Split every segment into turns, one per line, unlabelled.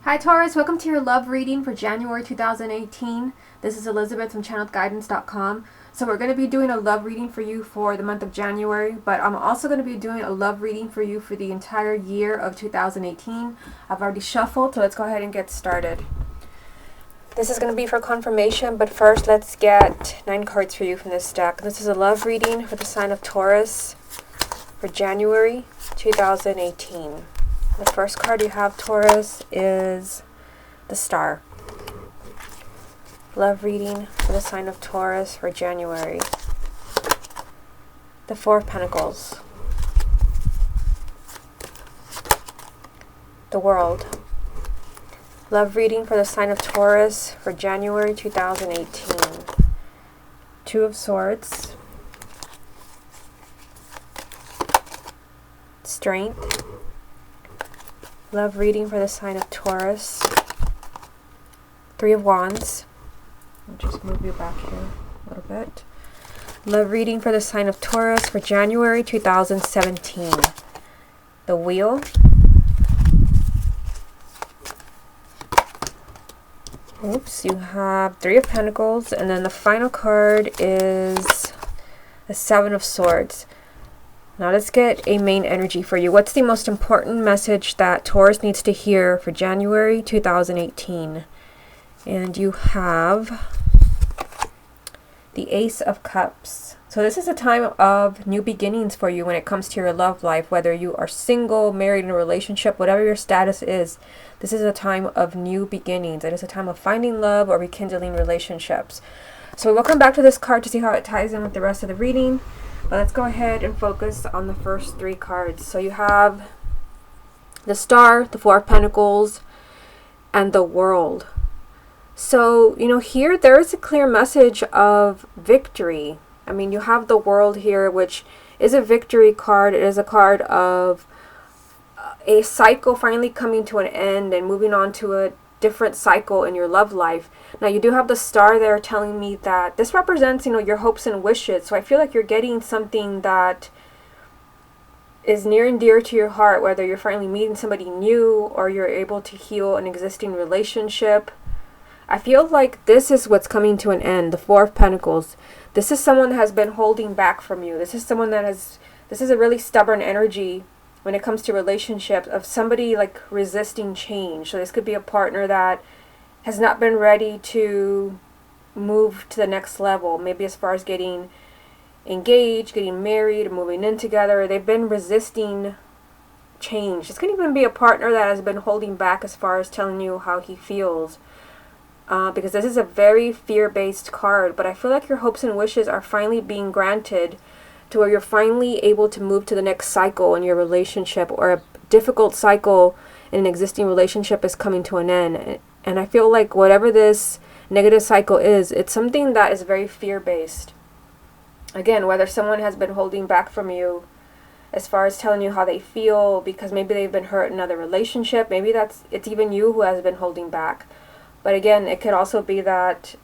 Hi Taurus, welcome to your love reading for January 2018. This is Elizabeth from channelguidance.com. So we're going to be doing a love reading for you for the month of January, but I'm also going to be doing a love reading for you for the entire year of 2018. I've already shuffled, so let's go ahead and get started. This is going to be for confirmation, but first let's get 9 cards for you from this deck. This is a love reading for the sign of Taurus for January 2018. The first card you have, Taurus, is the Star. Love reading for the sign of Taurus for January. The Four of Pentacles. The World. Love reading for the sign of Taurus for January 2018. Two of Swords. Strength. Love reading for the sign of Taurus. Three of Wands. I'll just move you back here a little bit. Love reading for the sign of Taurus for January 2017. The Wheel. Oops, you have Three of Pentacles, and then the final card is the Seven of Swords. Now let's get a main energy for you. What's the most important message that Taurus needs to hear for January 2018? And you have the Ace of Cups. So this is a time of new beginnings for you when it comes to your love life. Whether you are single, married, in a relationship, whatever your status is, this is a time of new beginnings. It is a time of finding love or rekindling relationships. So we'll come back to this card to see how it ties in with the rest of the reading. But let's go ahead and focus on the first 3 cards. So you have the Star, the Four of Pentacles, and the World. So, here there is a clear message of victory. I mean, you have the World here, which is a victory card. It is a card of a cycle finally coming to an end and moving on to a different cycle in your love life. Now you do have the Star there telling me that this represents, your hopes and wishes. So I feel like you're getting something that is near and dear to your heart, whether you're finally meeting somebody new or you're able to heal an existing relationship. I feel like this is what's coming to an end, the Four of Pentacles. This is someone that has been holding back from you. This is a really stubborn energy when it comes to relationships, of somebody like resisting change. So this could be a partner that has not been ready to move to the next level, maybe as far as getting engaged, getting married, moving in together. They've been resisting change. This could even be a partner that has been holding back as far as telling you how he feels. Because this is a very fear-based card, but I feel like your hopes and wishes are finally being granted to where you're finally able to move to the next cycle in your relationship, or a difficult cycle in an existing relationship is coming to an end. And I feel like whatever this negative cycle is, it's something that is very fear-based. Again, whether someone has been holding back from you as far as telling you how they feel because maybe they've been hurt in another relationship, maybe it's even you who has been holding back. But again, it could also be that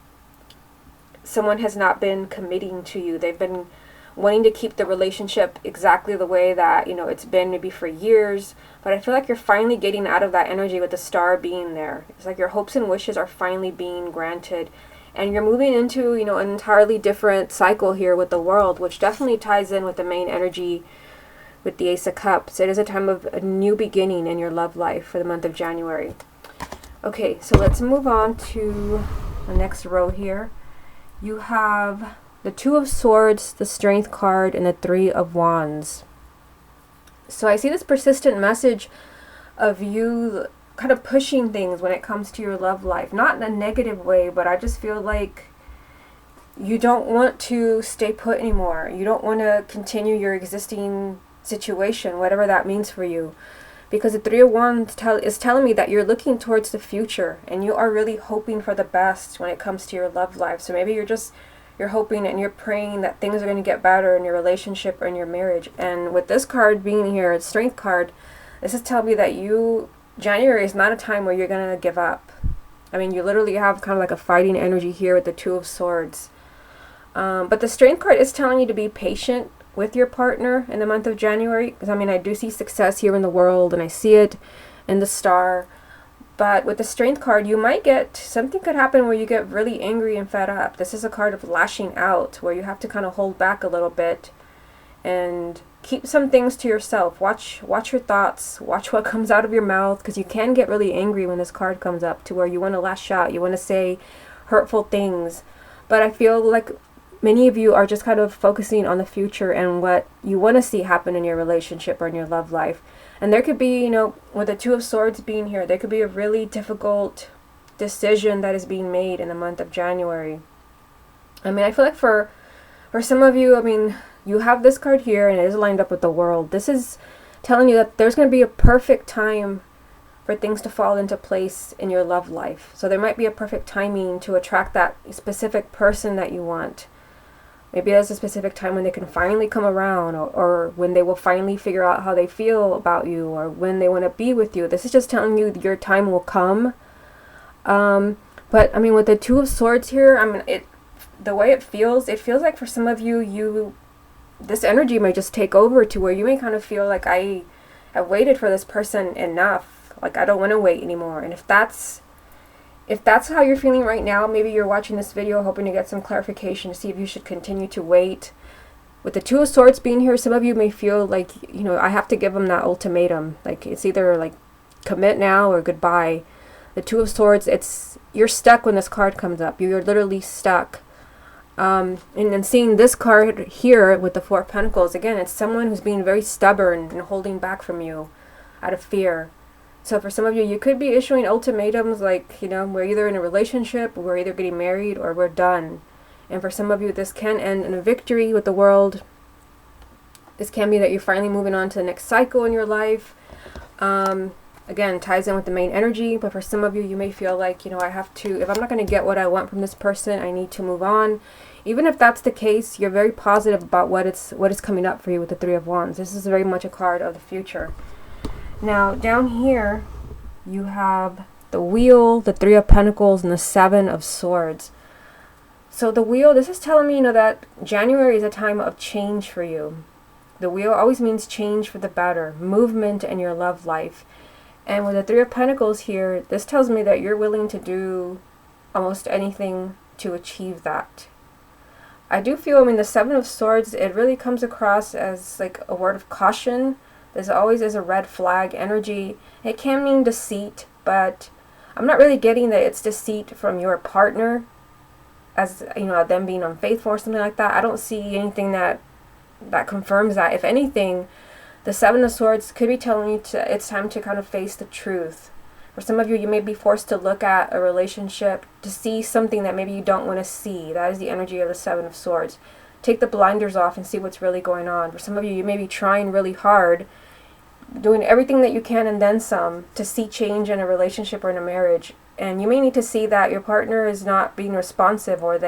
someone has not been committing to you. They've been wanting to keep the relationship exactly the way that, it's been maybe for years. But I feel like you're finally getting out of that energy with the Star being there. It's like your hopes and wishes are finally being granted. And you're moving into, an entirely different cycle here with the World, which definitely ties in with the main energy with the Ace of Cups. It is a time of a new beginning in your love life for the month of January. Okay, so let's move on to the next row here. You have the Two of Swords, the Strength card, and the Three of Wands. So I see this persistent message of you kind of pushing things when it comes to your love life. Not in a negative way, but I just feel like you don't want to stay put anymore. You don't want to continue your existing situation, whatever that means for you. Because the Three of Wands is telling me that you're looking towards the future and you are really hoping for the best when it comes to your love life. So maybe you're hoping and you're praying that things are going to get better in your relationship or in your marriage. And with this card being here, it's Strength card, this is telling me that January is not a time where you're going to give up. I mean, you literally have kind of like a fighting energy here with the Two of Swords. But the Strength card is telling you to be patient with your partner in the month of January, because I mean, I do see success here in the World and I see it in the Star, But with the Strength card, you might get, something could happen where you get really angry and fed up. This is a card of lashing out, where you have to kind of hold back a little bit and keep some things to yourself. Watch your thoughts, watch what comes out of your mouth, because you can get really angry when this card comes up, to where you want to lash out, you want to say hurtful things. But I feel like many of you are just kind of focusing on the future and what you want to see happen in your relationship or in your love life. And there could be, you know, with the Two of Swords being here, there could be a really difficult decision that is being made in the month of January. I mean, I feel like for some of you, I mean, you have this card here and it is lined up with the World. This is telling you that there's going to be a perfect time for things to fall into place in your love life. So there might be a perfect timing to attract that specific person that you want. Maybe there's a specific time when they can finally come around, or when they will finally figure out how they feel about you, or when they want to be with you. This is just telling you your time will come. But I mean, with the Two of Swords here, I mean, the way it feels like for some of you, this energy may just take over, to where you may kind of feel like, I have waited for this person enough. Like, I don't want to wait anymore. And if that's how you're feeling right now, maybe you're watching this video hoping to get some clarification to see if you should continue to wait. With the Two of Swords being here, some of you may feel like, you know, I have to give them that ultimatum. Like, it's either like commit now or goodbye. The Two of Swords, you're stuck when this card comes up. You're literally stuck. And then seeing this card here with the Four of Pentacles, again, it's someone who's being very stubborn and holding back from you out of fear. So for some of you, you could be issuing ultimatums like, you know, we're either in a relationship, we're either getting married, or we're done. And for some of you, this can end in a victory with the World. This can be that you're finally moving on to the next cycle in your life. Again, ties in with the main energy. But for some of you, you may feel like, you know, I have to, if I'm not going to get what I want from this person, I need to move on. Even if that's the case, you're very positive about what is coming up for you with the Three of Wands. This is very much a card of the future. Now, down here, you have the Wheel, the Three of Pentacles, and the Seven of Swords. So the Wheel, this is telling me, you know, that January is a time of change for you. The Wheel always means change for the better, movement in your love life. And with the Three of Pentacles here, this tells me that you're willing to do almost anything to achieve that. I do feel, I mean, the Seven of Swords, it really comes across as like a word of caution. There's always is a red flag energy. It can mean deceit, but I'm not really getting that it's deceit from your partner, as, you know, them being unfaithful or something like that. I don't see anything that confirms that. If anything, the Seven of Swords could be telling you it's time to kind of face the truth. For some of you, you may be forced to look at a relationship to see something that maybe you don't want to see. That is the energy of the Seven of Swords. Take the blinders off and see what's really going on. For some of you, you may be trying really hard, doing everything that you can and then some to see change in a relationship or in a marriage. And you may need to see that your partner is not being responsive, or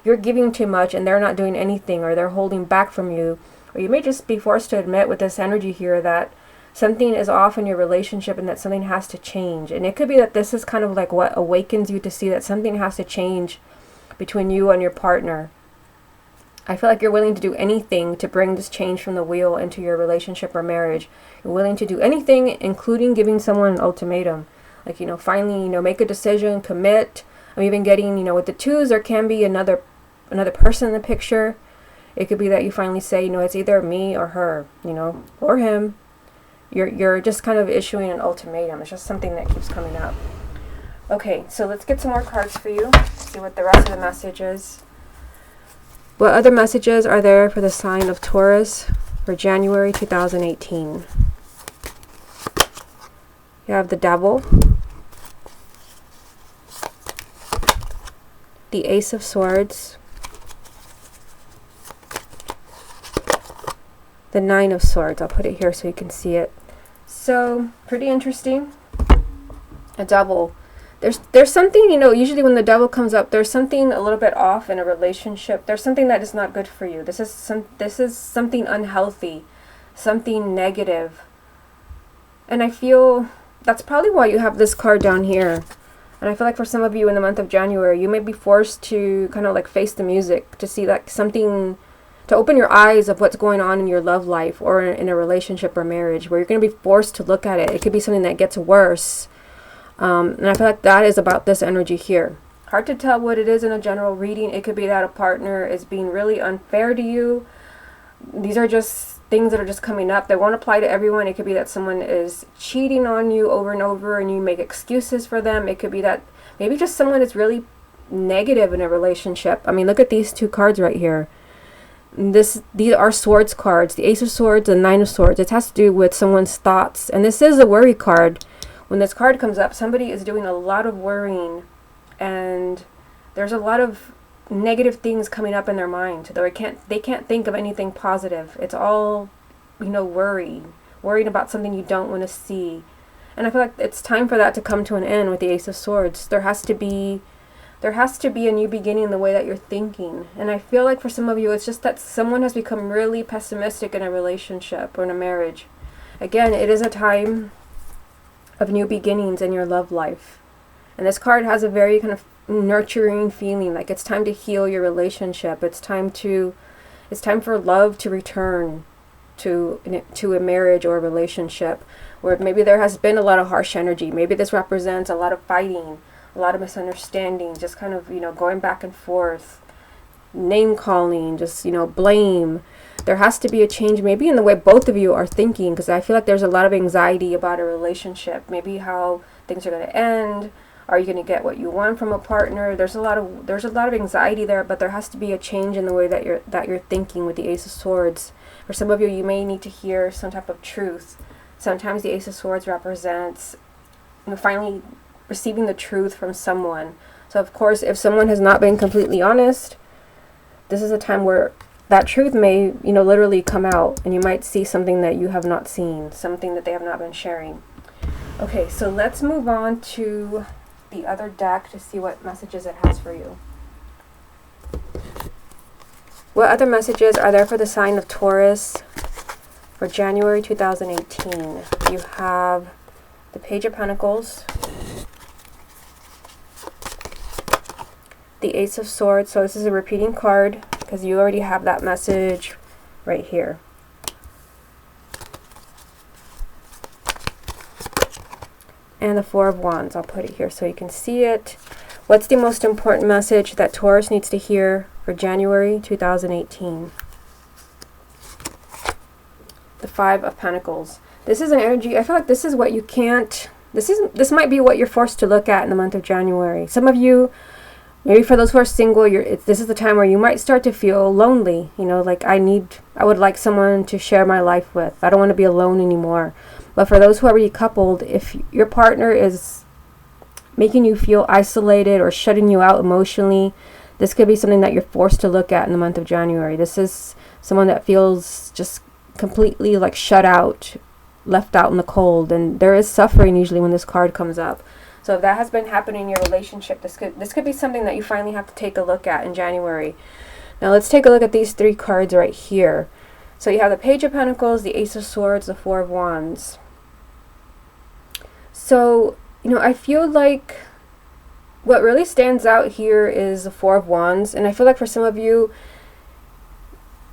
you're giving too much and they're not doing anything, or they're holding back from you. Or you may just be forced to admit with this energy here that something is off in your relationship and that something has to change. And it could be that this is kind of like what awakens you to see that something has to change between you and your partner. I feel like you're willing to do anything to bring this change from the Wheel into your relationship or marriage. You're willing to do anything, including giving someone an ultimatum. Like, you know, finally, you know, make a decision, commit. I'm even getting, you know, with the twos, there can be another person in the picture. It could be that you finally say, you know, it's either me or her, you know, or him. You're just kind of issuing an ultimatum. It's just something that keeps coming up. Okay, so let's get some more cards for you. See what the rest of the message is. What other messages are there for the sign of Taurus for January 2018? You have the Devil, the Ace of Swords, the Nine of Swords. I'll put it here so you can see it. So, pretty interesting. A Devil. There's something, you know, usually when the Devil comes up, there's something a little bit off in a relationship. There's something that is not good for you. This is something unhealthy, something negative. And I feel that's probably why you have this card down here. And I feel like for some of you in the month of January, you may be forced to kind of like face the music, to see like something, to open your eyes of what's going on in your love life or in a relationship or marriage, where you're going to be forced to look at it. It could be something that gets worse. And I feel like that is about this energy here. Hard to tell what it is in a general reading. It could be that a partner is being really unfair to you. These are just things that are just coming up. They won't apply to everyone. It could be that someone is cheating on you over and over and you make excuses for them. It could be that maybe just someone is really negative in a relationship. I mean, look at these two cards right here. These are swords cards. The Ace of Swords and Nine of Swords. It has to do with someone's thoughts. And this is a worry card. When this card comes up, somebody is doing a lot of worrying. And there's a lot of negative things coming up in their mind. They can't think of anything positive. It's all, worrying about something you don't want to see. And I feel like it's time for that to come to an end with the Ace of Swords. There has to be a new beginning in the way that you're thinking. And I feel like for some of you, it's just that someone has become really pessimistic in a relationship or in a marriage. Again, it is a time of new beginnings in your love life. And this card has a very kind of nurturing feeling, like it's time to heal your relationship. It's time for love to return to a marriage or a relationship where maybe there has been a lot of harsh energy. Maybe this represents a lot of fighting, a lot of misunderstanding, just kind of, going back and forth, name calling, just, blame. There has to be a change maybe in the way both of you are thinking, because I feel like there's a lot of anxiety about a relationship, maybe how things are going to end. Are you going to get what you want from a partner? There's a lot of anxiety there, but there has to be a change in the way that you're thinking with the Ace of Swords. For some of you, you may need to hear some type of truth. Sometimes the Ace of Swords represents, finally receiving the truth from someone. So of course, if someone has not been completely honest, this is a time where that truth may, literally come out, and you might see something that you have not seen, something that they have not been sharing. Okay, so let's move on to the other deck to see what messages it has for you. What other messages are there for the sign of Taurus for January 2018? You have the Page of Pentacles, the Ace of Swords. So this is a repeating card because you already have that message right here. And the Four of Wands. I'll put it here so you can see it. What's the most important message that Taurus needs to hear for January 2018? The Five of Pentacles. This is an energy, I feel like this is what you can't, this might be what you're forced to look at in the month of January. Some of you, maybe for those who are single, this is the time where you might start to feel lonely. Like I would like someone to share my life with. I don't want to be alone anymore. But for those who are already coupled, if your partner is making you feel isolated or shutting you out emotionally, this could be something that you're forced to look at in the month of January. This is someone that feels just completely like shut out, left out in the cold, and there is suffering usually when this card comes up. So if that has been happening in your relationship, this could be something that you finally have to take a look at in January. Now let's take a look at these three cards right here. So you have the Page of Pentacles, the Ace of Swords, the Four of Wands. So, I feel like what really stands out here is the Four of Wands. And I feel like for some of you,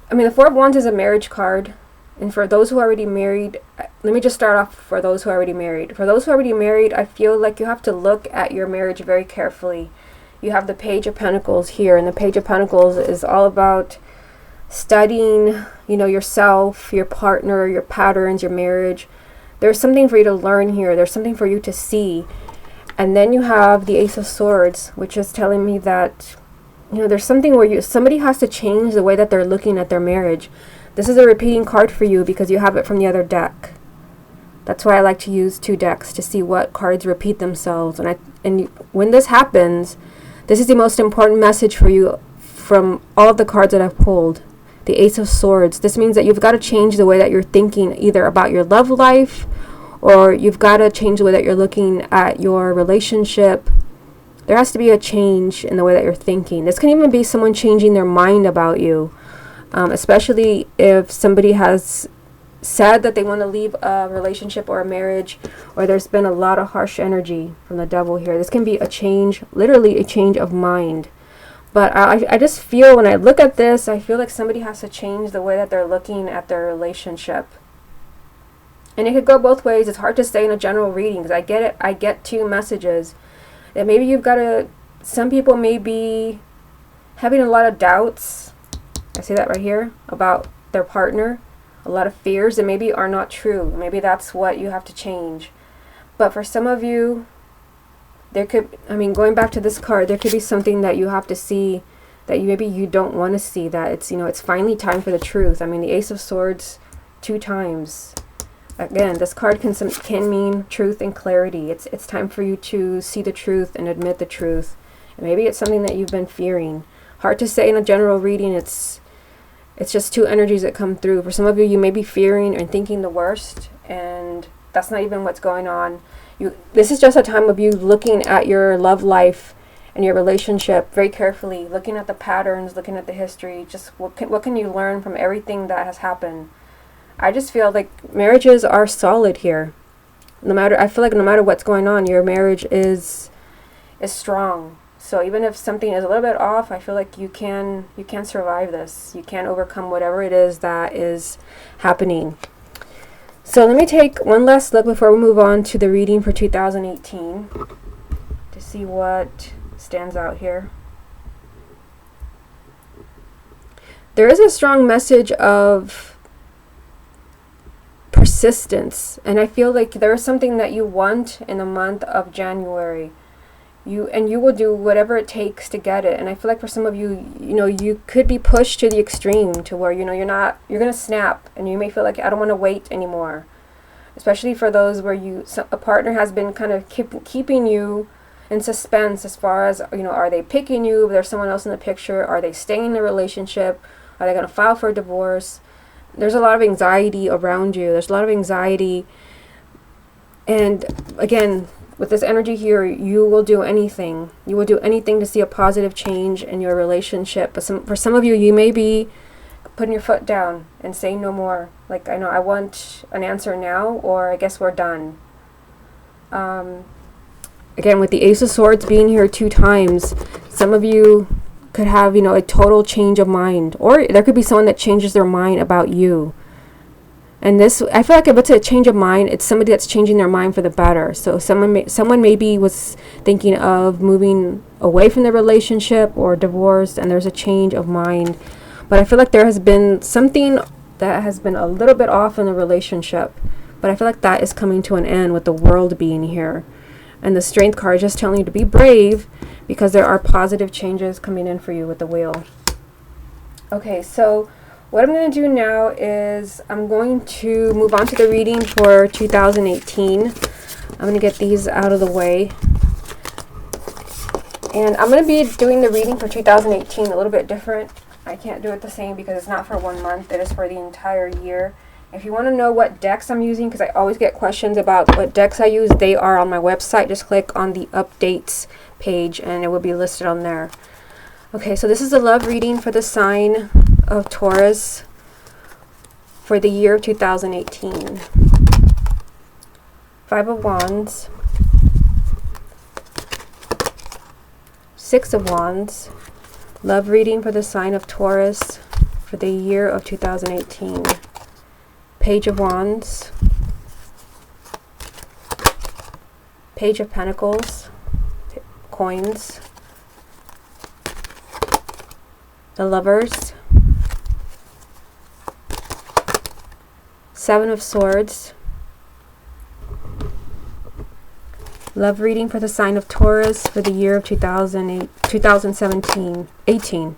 the Four of Wands is a marriage card. And for those who are already married, let me just start off for those who are already married. For those who are already married, I feel like you have to look at your marriage very carefully. You have the Page of Pentacles here. And the Page of Pentacles is all about studying, yourself, your partner, your patterns, your marriage. There's something for you to learn here. There's something for you to see. And then you have the Ace of Swords, which is telling me that, there's something where somebody has to change the way that they're looking at their marriage. This is a repeating card for you because you have it from the other deck. That's why I like to use two decks to see what cards repeat themselves. And when this happens, this is the most important message for you from all of the cards that I've pulled. The Ace of Swords. This means that you've got to change the way that you're thinking either about your love life, or you've got to change the way that you're looking at your relationship. There has to be a change in the way that you're thinking. This can even be someone changing their mind about you, especially if somebody has said that they want to leave a relationship or a marriage, or there's been a lot of harsh energy from the devil here. This can be a change, literally a change of mind. But I just feel when I look at this, I feel like somebody has to change the way that they're looking at their relationship. And it could go both ways. It's hard to say in a general reading because I get it. I get two messages. That maybe you've got to, some people may be having a lot of doubts. I see that right here about their partner. A lot of fears that maybe are not true. Maybe that's what you have to change. But for some of you, there could, I mean, going back to this card, there could be something that you have to see that maybe you don't want to see, that it's, you know, it's finally time for the truth. I mean, the Ace of Swords 2 times. Again, this card can mean truth and clarity. It's time for you to see the truth and admit the truth. And maybe it's something that you've been fearing. Hard to say in a general reading. It's just two energies that come through. For some of you, you may be fearing and thinking the worst, and that's not even what's going on. This is just a time of you looking at your love life and your relationship very carefully, looking at the patterns, looking at the history. Just what can you learn from everything that has happened? I just feel like marriages are solid here. I feel like no matter what's going on, your marriage is strong. So even if something is a little bit off, I feel like you can survive this. You can overcome whatever it is that is happening. So let me take one last look before we move on to the reading for 2018 to see what stands out here. There is a strong message of persistence, and I feel like there is something that you want in the month of January. You will do whatever it takes to get it. And I feel like for some of you, you know, you could be pushed to the extreme to where, you know, you're going to snap, and you may feel like, I don't want to wait anymore. Especially for those where a partner has been kind of keeping you in suspense as far as, you know, are they picking you? There's someone else in the picture. Are they staying in the relationship? Are they going to file for a divorce? There's a lot of anxiety around you. There's a lot of anxiety. And again, with this energy here, you will do anything. You will do anything to see a positive change in your relationship. But for some of you, you may be putting your foot down and saying no more. Like, I know I want an answer now, or I guess we're done. Again, with the Ace of Swords being here 2 times, some of you could have, you know, a total change of mind, or there could be someone that changes their mind about you. And this, I feel like if it's a change of mind, it's somebody that's changing their mind for the better. So someone maybe was thinking of moving away from the relationship or divorce, and there's a change of mind. But I feel like there has been something that has been a little bit off in the relationship. But I feel like that is coming to an end with the World being here. And the Strength card is just telling you to be brave, because there are positive changes coming in for you with the Wheel. Okay, so what I'm going to do now is I'm going to move on to the reading for 2018. I'm going to get these out of the way. And I'm going to be doing the reading for 2018 a little bit different. I can't do it the same because it's not for 1 month. It is for the entire year. If you want to know what decks I'm using, because I always get questions about what decks I use, they are on my website. Just click on the updates page and it will be listed on there. Okay, so this is the love reading for the sign of Taurus for the year of 2018. 5 of Wands, 6 of Wands, love reading for the sign of Taurus for the year of 2018. Page of Wands, Page of Pentacles, coins, the Lovers, 7 of Swords, love reading for the sign of Taurus for the year of 2018.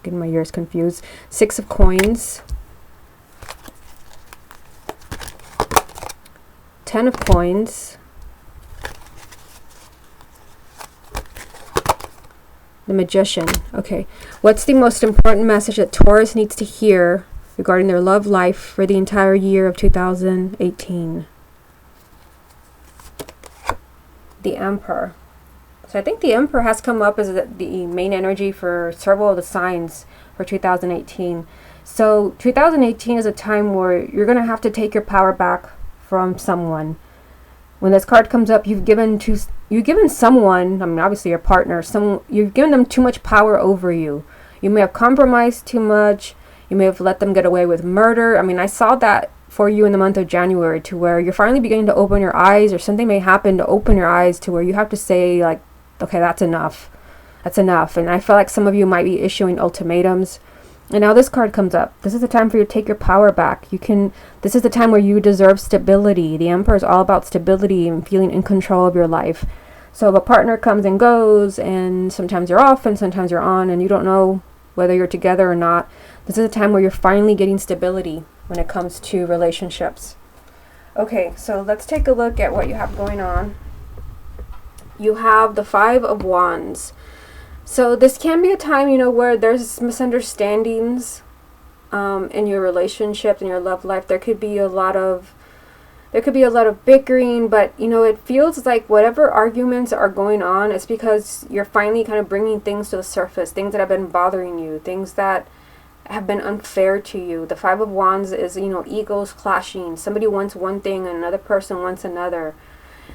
Getting my years confused. 6 of Coins, 10 of Coins, the Magician. Okay, what's the most important message that Taurus needs to hear regarding their love life for the entire year of 2018? The Emperor. So I think the Emperor has come up as the main energy for several of the signs for 2018. So 2018 is a time where you're going to have to take your power back from someone. When this card comes up, you've given someone, I mean obviously your partner, you've given them too much power over you. You may have compromised too much. You may have let them get away with murder. I mean, I saw that for you in the month of January, to where you're finally beginning to open your eyes, or something may happen to open your eyes to where you have to say like, okay, that's enough. That's enough. And I feel like some of you might be issuing ultimatums. And now this card comes up. This is the time for you to take your power back. This is the time where you deserve stability. The Emperor is all about stability and feeling in control of your life. So if a partner comes and goes, and sometimes you're off and sometimes you're on, and you don't know whether you're together or not, this is a time where you're finally getting stability when it comes to relationships. Okay, so let's take a look at what you have going on. You have the Five of Wands. So this can be a time, where there's misunderstandings in your relationships, in your love life. There could be a lot of bickering, but it feels like whatever arguments are going on, it's because you're finally kind of bringing things to the surface, things that have been bothering you, things that have been unfair to you. The Five of Wands is, egos clashing. Somebody wants one thing and another person wants another.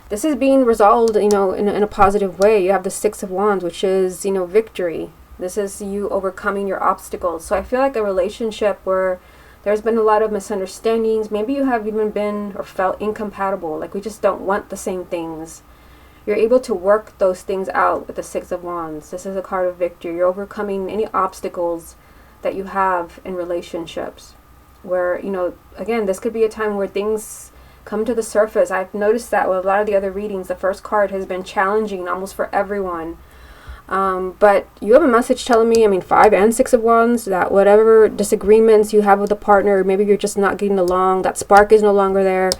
This is being resolved, in a positive way. You have the Six of Wands, which is, victory. This is you overcoming your obstacles. So I feel like a relationship where there's been a lot of misunderstandings. Maybe you have even been or felt incompatible. Like we just don't want the same things. You're able to work those things out with the Six of Wands. This is a card of victory. You're overcoming any obstacles that you have in relationships. Where, again, this could be a time where things come to the surface. I've noticed that with a lot of the other readings, the first card has been challenging almost for everyone. But you have a message telling me, 5 and 6 of Wands, that whatever disagreements you have with a partner, maybe you're just not getting along, that spark is no longer there,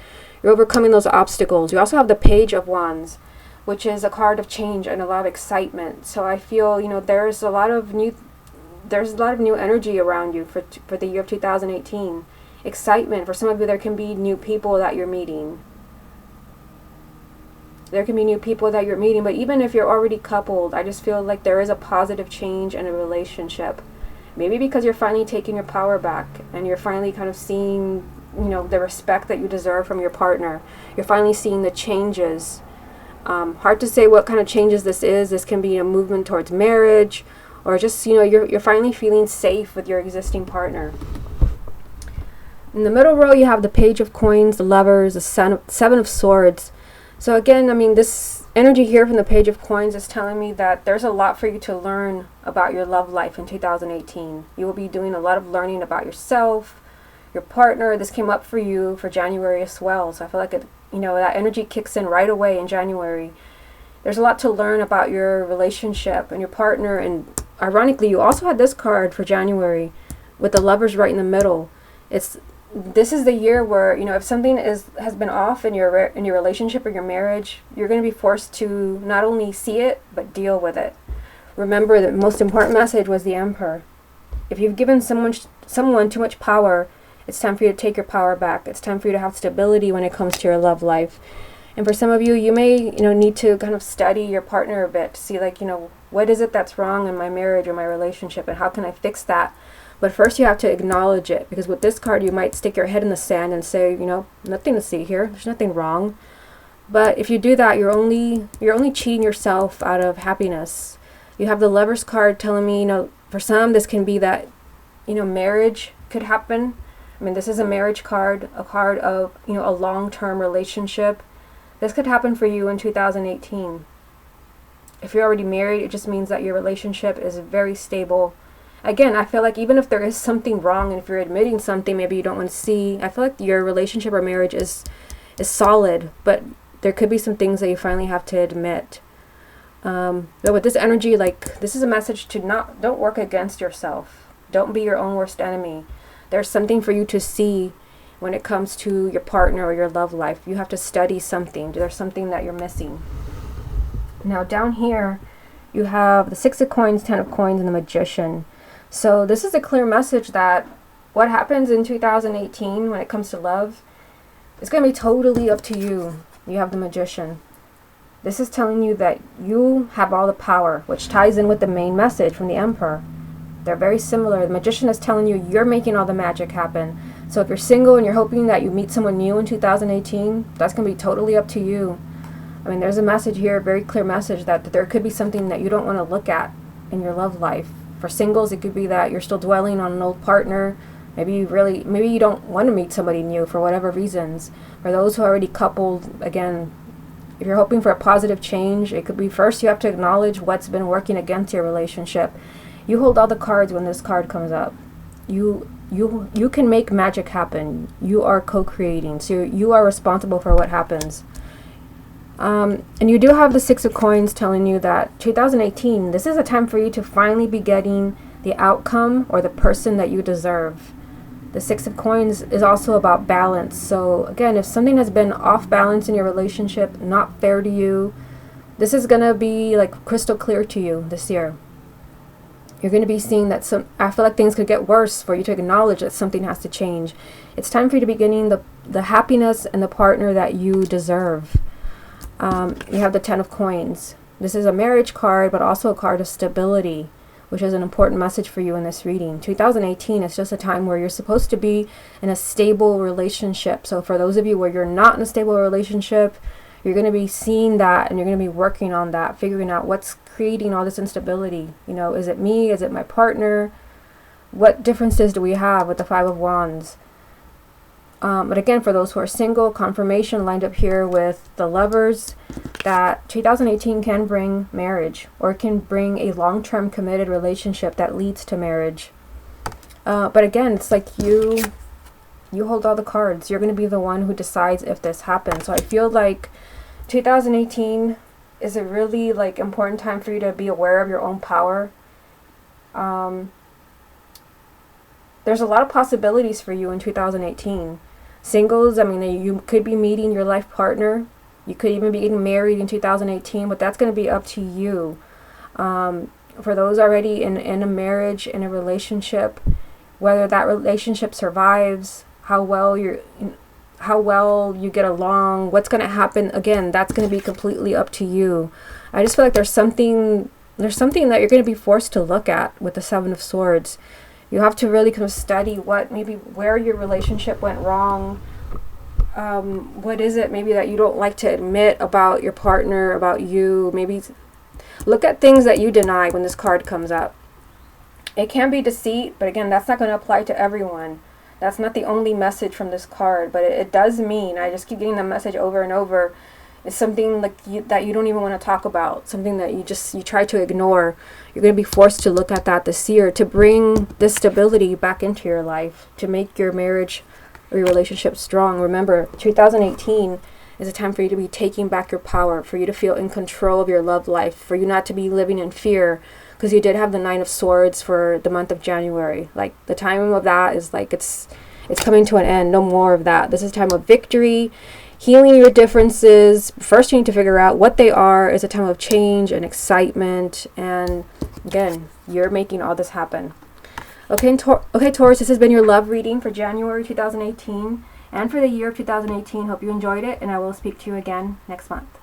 you're overcoming those obstacles. You also have the Page of Wands, which is a card of change and a lot of excitement. So I feel, there's a lot of new energy around you for the year of 2018. Excitement. For some of you, there can be new people that you're meeting. But even if you're already coupled, I just feel like there is a positive change in a relationship. Maybe because you're finally taking your power back and you're finally kind of seeing, the respect that you deserve from your partner. You're finally seeing the changes. Hard to say what kind of changes this is. This can be a movement towards marriage, or just, you're finally feeling safe with your existing partner. In the middle row, you have the Page of Coins, the Lovers, the Seven of Swords. So again, this energy here from the Page of Coins is telling me that there's a lot for you to learn about your love life in 2018. You will be doing a lot of learning about yourself, your partner. This came up for you for January as well. So I feel like that energy kicks in right away in January. There's a lot to learn about your relationship and your partner. And ironically, you also had this card for January with the Lovers right in the middle. This is the year where, if something has been off in your relationship or your marriage, you're going to be forced to not only see it, but deal with it. Remember, the most important message was the Emperor. If you've given someone too much power, it's time for you to take your power back. It's time for you to have stability when it comes to your love life. And for some of you, you may, need to kind of study your partner a bit to see, what is it that's wrong in my marriage or my relationship, and how can I fix that? But first you have to acknowledge it, because with this card you might stick your head in the sand and say, nothing to see here. There's nothing wrong. But if you do that, you're only cheating yourself out of happiness. You have the Lovers card telling me, for some this can be that, marriage could happen. This is a marriage card, a card of, a long-term relationship. This could happen for you in 2018. If you're already married, it just means that your relationship is very stable. Again, I feel like even if there is something wrong, and if you're admitting something maybe you don't want to see, I feel like your relationship or marriage is solid, but there could be some things that you finally have to admit. But with this energy, this is a message to don't work against yourself. Don't be your own worst enemy. There's something for you to see when it comes to your partner or your love life. You have to study something. There's something that you're missing. Now down here, you have the Six of Coins, Ten of Coins, and the Magician. So this is a clear message that what happens in 2018 when it comes to love is going to be totally up to you. You have the Magician. This is telling you that you have all the power, which ties in with the main message from the Emperor. They're very similar. The Magician is telling you you're making all the magic happen. So if you're single and you're hoping that you meet someone new in 2018, that's going to be totally up to you. There's a message here, a very clear message that there could be something that you don't want to look at in your love life. For singles, it could be that you're still dwelling on an old partner Maybe you don't want to meet somebody new for whatever reasons. For those who are already coupled, again, if you're hoping for a positive change, it could be first you have to acknowledge what's been working against your relationship. You hold all the cards when this card comes up. You can make magic happen. You are co-creating, so you are responsible for what happens. And you do have the Six of Coins telling you that 2018, this is a time for you to finally be getting the outcome or the person that you deserve. The Six of Coins is also about balance. So again, if something has been off balance in your relationship, not fair to you, this is going to be like crystal clear to you this year. You're going to be seeing that I feel like things could get worse for you to acknowledge that something has to change. It's time for you to be getting the happiness and the partner that you deserve. You have the Ten of Coins. This is a marriage card, but also a card of stability, which is an important message for you in this reading. 2018 is just a time where you're supposed to be in a stable relationship. So for those of you where you're not in a stable relationship, you're going to be seeing that, and you're going to be working on that, figuring out what's creating all this instability. You know, is it me? Is it my partner? What differences do we have with the Five of Wands? But again, for those who are single, confirmation lined up here with the Lovers, that 2018 can bring marriage, or it can bring a long-term committed relationship that leads to marriage. But again, it's like you hold all the cards. You're going to be the one who decides if this happens. So I feel like 2018 is a really important time for you to be aware of your own power. There's a lot of possibilities for you in 2018. Singles, I mean, you could be meeting your life partner. You could even be getting married in 2018, but that's going to be up to you. For those already in a marriage, in a relationship, whether that relationship survives, how well you get along, what's going to happen, again, that's going to be completely up to you. I just feel like there's something that you're going to be forced to look at with the Seven of Swords. You have to really kind of study where your relationship went wrong. What is it maybe that you don't like to admit about your partner, about you? Maybe look at things that you deny when this card comes up. It can be deceit, but again, that's not going to apply to everyone. That's not the only message from this card, but it does mean, I just keep getting the message over and over, it's something that you don't even want to talk about, something that you try to ignore. You're going to be forced to look at that this year to bring this stability back into your life, to make your marriage or your relationship strong. Remember, 2018 is a time for you to be taking back your power, for you to feel in control of your love life, for you not to be living in fear, because you did have the Nine of Swords for the month of January. Like, the time of that is it's coming to an end. No more of that. This is a time of victory, healing your differences. First, you need to figure out what they are. It's a time of change and excitement. And again, you're making all this happen. Okay, Taurus, this has been your love reading for January 2018 and for the year of 2018. Hope you enjoyed it, and I will speak to you again next month.